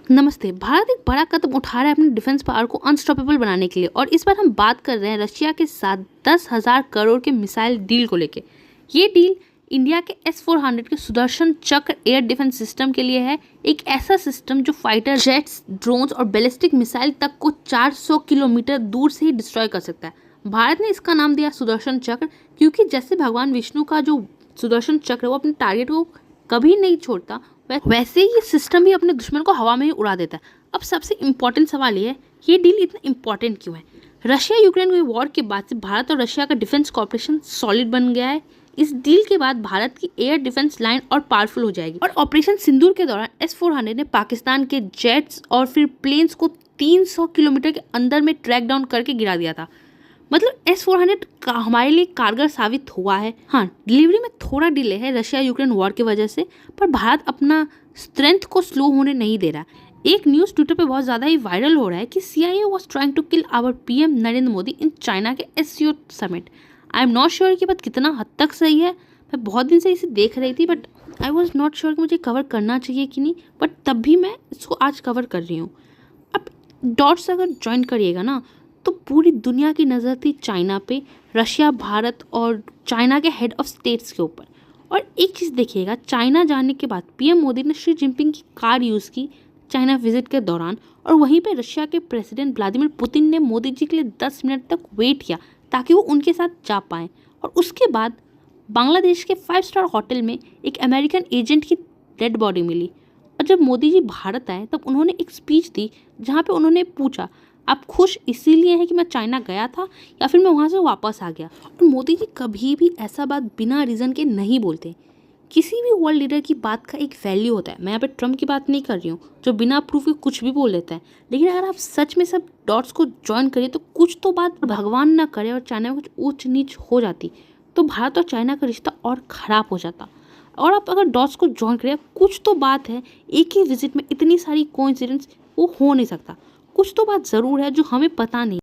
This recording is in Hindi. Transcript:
नमस्ते। भारत एक बड़ा कदम उठा रहा है अपने डिफेंस पावर को अनस्टॉपेबल बनाने के लिए और इस बार हम बात कर रहे हैं रशिया के साथ 10,000 करोड़ के मिसाइल डील को लेके। ये डील इंडिया के S-400 के सुदर्शन चक्र एयर डिफेंस सिस्टम के लिए है। एक ऐसा सिस्टम जो फाइटर जेट्स, ड्रोन्स और बैलिस्टिक मिसाइल तक को 400 किलोमीटर दूर से ही डिस्ट्रॉय कर सकता है। भारत ने इसका नाम दिया सुदर्शन चक्र, क्योंकि जैसे भगवान विष्णु का जो सुदर्शन चक्र वो अपने टारगेट को कभी नहीं छोड़ता, वैसे ही ये सिस्टम भी अपने दुश्मन को हवा में ही उड़ा देता है। अब सबसे इम्पोर्टेंट सवाल ये है, ये डील इतना इम्पोर्टेंट क्यों है? रशिया यूक्रेन के वॉर के बाद से भारत और रशिया का डिफेंस कॉर्पोरेशन सॉलिड बन गया है। इस डील के बाद भारत की एयर डिफेंस लाइन और पावरफुल हो जाएगी और ऑपरेशन सिंदूर के दौरान S-400 ने पाकिस्तान के जेट्स और फिर प्लेन्स को 300 किलोमीटर के अंदर में ट्रैक डाउन करके गिरा दिया था। मतलब S-400 हमारे लिए कारगर साबित हुआ है। हाँ, डिलीवरी में थोड़ा डिले है रशिया यूक्रेन वॉर की वजह से, पर भारत अपना स्ट्रेंथ को स्लो होने नहीं दे रहा। एक न्यूज़ ट्विटर पे बहुत ज़्यादा ही वायरल हो रहा है कि CIA was trying to kill our PM Narendra Modi in China के SCO summit. I am not sure कि बात कितना हद तक सही है। मैं बहुत दिन से इसे देख रही थी, but I was not sure कि मुझे कवर करना चाहिए कि नहीं, बट तब भी मैं इसको आज कवर कर रही हूँ। अब डॉट्स अगर ज्वाइन करिएगा ना, तो पूरी दुनिया की नज़र थी चाइना पे, रशिया, भारत और चाइना के हेड ऑफ स्टेट्स के ऊपर। और एक चीज़ देखिएगा, चाइना जाने के बाद PM मोदी ने शी जिनपिंग की कार यूज़ की चाइना विजिट के दौरान, और वहीं पे रशिया के प्रेसिडेंट व्लादिमीर पुतिन ने मोदी जी के लिए 10 मिनट तक वेट किया ताकि वो उनके साथ जा पाएँ। और उसके बाद बांग्लादेश के 5 स्टार होटल में एक अमेरिकन एजेंट की डेड बॉडी मिली। और जब मोदी जी भारत आए तब उन्होंने एक स्पीच दी जहाँ पे उन्होंने पूछा, आप खुश इसीलिए हैं कि मैं चाइना गया था या फिर मैं वहाँ से वापस आ गया? और मोदी जी कभी भी ऐसा बात बिना रीज़न के नहीं बोलते। किसी भी वर्ल्ड लीडर की बात का एक वैल्यू होता है। मैं यहाँ पे ट्रम्प की बात नहीं कर रही हूँ जो बिना प्रूफ के कुछ भी बोल देता है, लेकिन अगर आप सच में सब डॉट्स को ज्वाइन करिए तो कुछ तो बात भगवान ना करे और चाइना में कुछ ऊंच नीच हो जाती तो भारत और चाइना का रिश्ता और ख़राब हो जाता। और आप अगर डॉट्स को ज्वाइन करिए, कुछ तो बात है, एक ही विजिट में इतनी सारी कोइंसिडेंस वो हो नहीं सकता। कुछ तो बात ज़रूर है जो हमें पता नहीं।